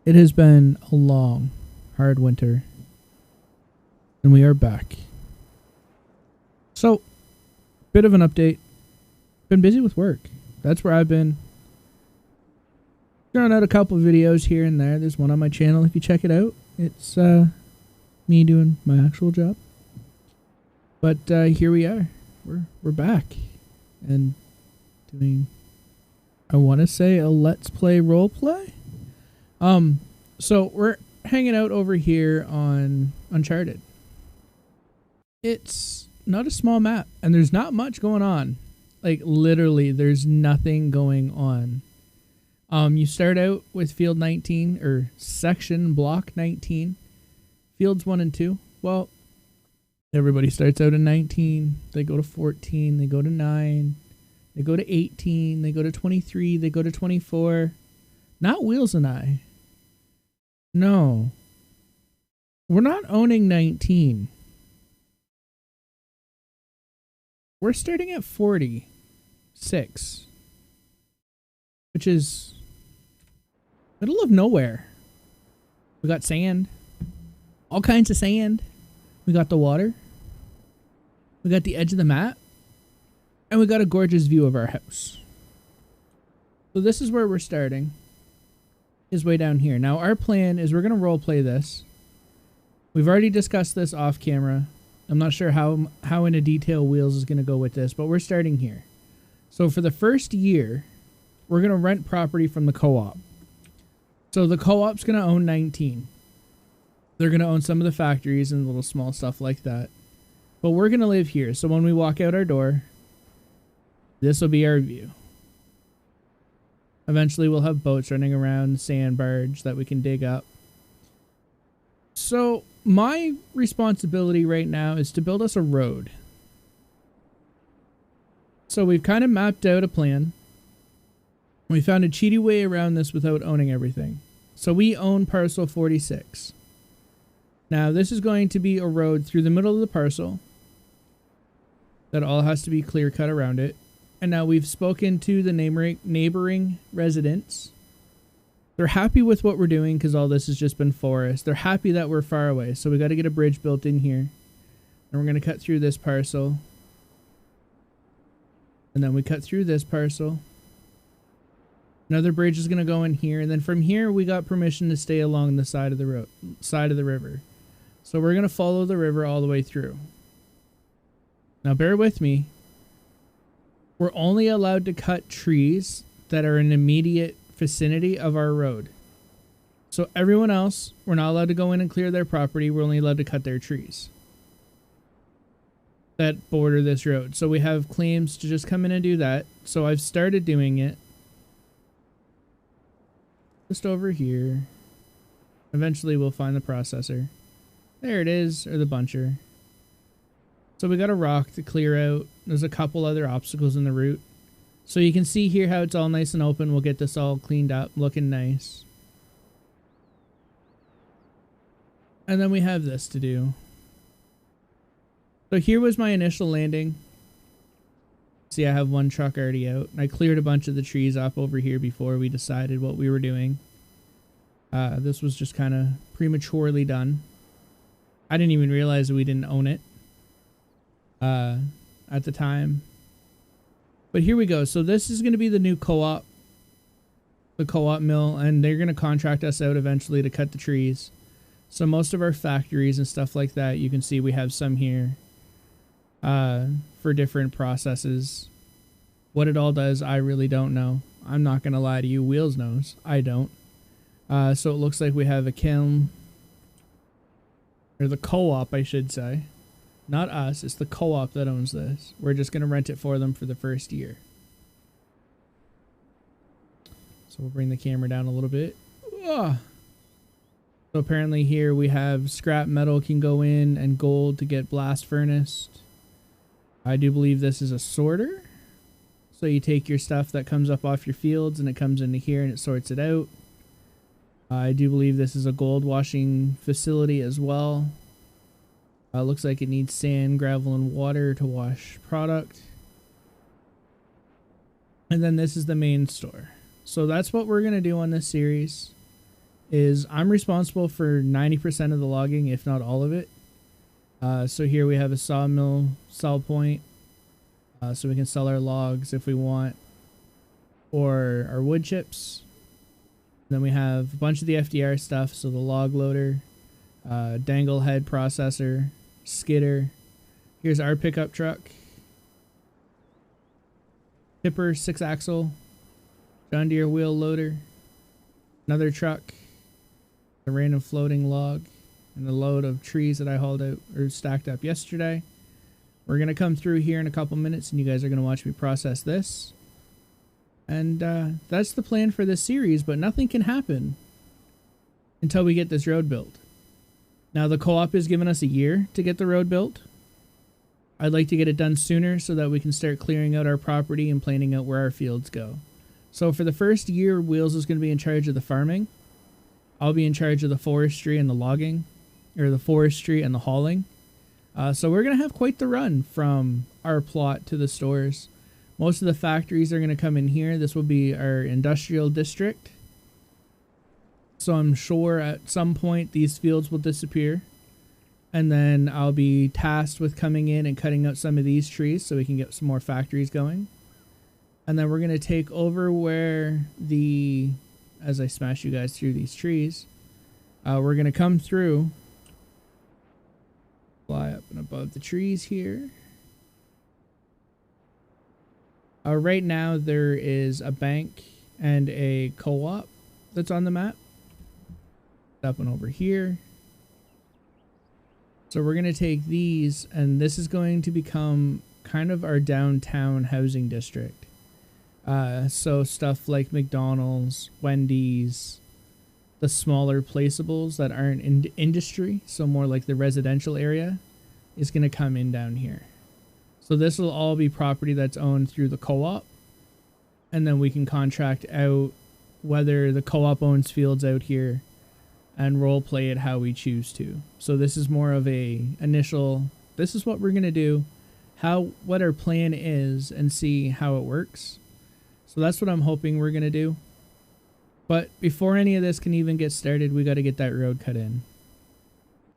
It has been a long, hard winter, and we are back. So, bit of an update. Been busy with work. That's where I've been. Throwing out a couple of videos here and there. There's one on my channel if you check it out. It's me doing my actual job. But here we are. We're back and doing, I want to say, a let's play role play. So we're hanging out over here on Uncharted. It's not a small map, and there's not much going on. Like, literally, there's nothing going on. You start out with field 19, or section block 19. Fields 1 and 2. Well, everybody starts out in 19. They go to 14. They go to 9. They go to 18. They go to 23. They go to 24. Not Wheels and I. No. We're not owning 19. We're starting at 46. Which is middle of nowhere. We got sand. All kinds of sand. We got the water. We got the edge of the map. And we got a gorgeous view of our house. So this is where we're starting. Is way down here. Now our plan is we're going to role play this. We've already discussed this off camera. I'm not sure how into detail Wheels is going to go with this, but we're starting here. So for the first year, we're going to rent property from the co-op. So the co-op's going to own 19. They're going to own some of the factories and little small stuff like that. But we're going to live here. So when we walk out our door, this will be our view. Eventually we'll have boats running around, sand barge that we can dig up. So my responsibility right now is to build us a road. So we've kind of mapped out a plan. We found a cheaty way around this without owning everything. So we own parcel 46. Now this is going to be a road through the middle of the parcel that all has to be clear cut around it. And now we've spoken to the neighboring residents. They're happy with what we're doing because all this has just been forest. They're happy that we're far away. So we got to get a bridge built in here. And we're going to cut through this parcel. And then we cut through this parcel. Another bridge is going to go in here. And then from here, we got permission to stay along the side of the road, side of the river. So we're going to follow the river all the way through. Now bear with me. We're only allowed to cut trees that are in immediate vicinity of our road. So everyone else, we're not allowed to go in and clear their property. We're only allowed to cut their trees that border this road. So we have claims to just come in and do that. So I've started doing it. Just over here. Eventually we'll find the processor. There it is, or the buncher. So we got a rock to clear out. There's a couple other obstacles in the route. So you can see here how it's all nice and open. We'll get this all cleaned up, looking nice. And then we have this to do. So here was my initial landing. See, I have one truck already out. I cleared a bunch of the trees up over here before we decided what we were doing. This was just kind of prematurely done. I didn't even realize that we didn't own it at the time. But here we go. So this is going to be the new co-op. The co-op mill. And they're going to contract us out eventually to cut the trees. So most of our factories and stuff like that, you can see we have some here. For different processes. What it all does, I really don't know. I'm not going to lie to you. Wheels knows. I don't. So it looks like we have a kiln. Or the co-op, I should say. Not us. It's the co-op that owns this. We're just going to rent it for them for the first year. So we'll bring the camera down a little bit. Ugh. So apparently here we have scrap metal can go in and gold to get blast furnace. I do believe this is a sorter. So you take your stuff that comes up off your fields and it comes into here and it sorts it out. I do believe this is a gold washing facility as well. Looks like it needs sand, gravel, and water to wash product. And then this is the main store. So that's what we're going to do on this series. is I'm responsible for 90% of the logging, if not all of it. So here we have a sawmill sell point, so we can sell our logs if we want, or our wood chips. Then we have a bunch of the FDR stuff, so the log loader, dangle head processor, skidder. Here's our pickup truck, tipper 6-axle, John Deere wheel loader, another truck, a random floating log, and the load of trees that I hauled out or stacked up yesterday. We're going to come through here in a couple minutes and you guys are going to watch me process this. And that's the plan for this series, but nothing can happen until we get this road built. Now the co-op has given us a year to get the road built. I'd like to get it done sooner so that we can start clearing out our property and planning out where our fields go. So for the first year, Wheels is going to be in charge of the farming. I'll be in charge of the forestry and the logging, or the forestry and the hauling. So we're going to have quite the run from our plot to the stores. Most of the factories are going to come in here. This will be our industrial district. So I'm sure at some point these fields will disappear. And then I'll be tasked with coming in and cutting out some of these trees so we can get some more factories going. And then we're going to take over where the, as I smash you guys through these trees, we're going to come through, fly up and above the trees here. Right now there is a bank and a co-op that's on the map. Up and over here. So we're going to take these, and this is going to become kind of our downtown housing district. So stuff like McDonald's, Wendy's, the smaller placeables that aren't in industry, so more like the residential area, is going to come in down here. So this will all be property that's owned through the co-op, and then we can contract out whether the co-op owns fields out here and role play it how we choose to. So this is more of a initial, this is what we're going to do, what our plan is, and see how it works. So that's what I'm hoping we're going to do. But before any of this can even get started, we got to get that road cut in.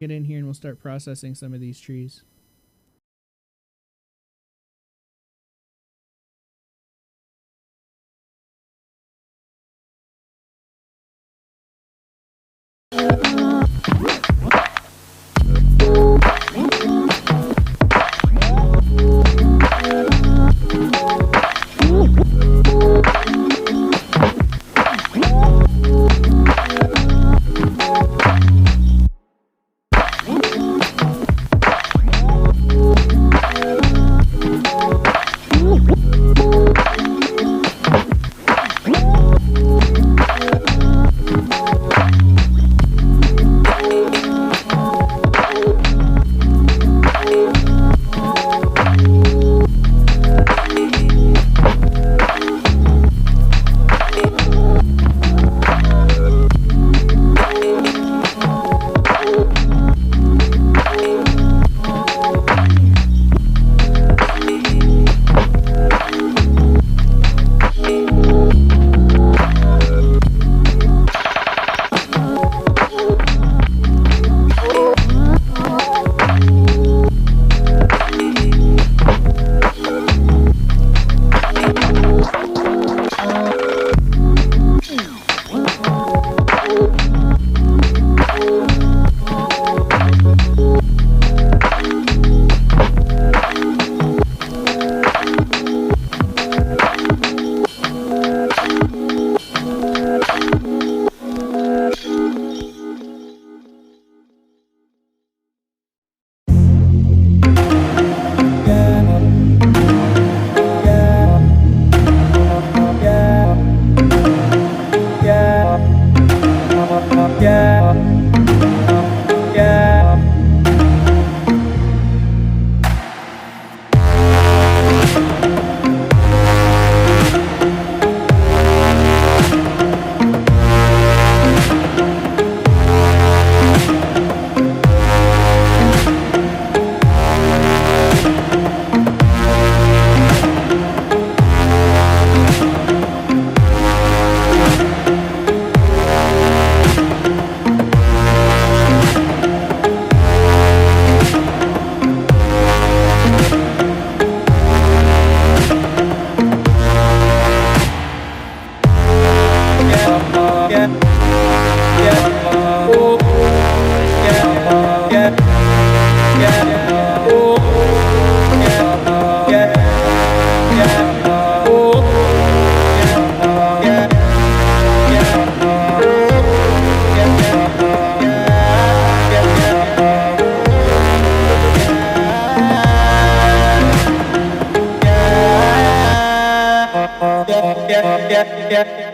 Get in here and we'll start processing some of these trees. yeah.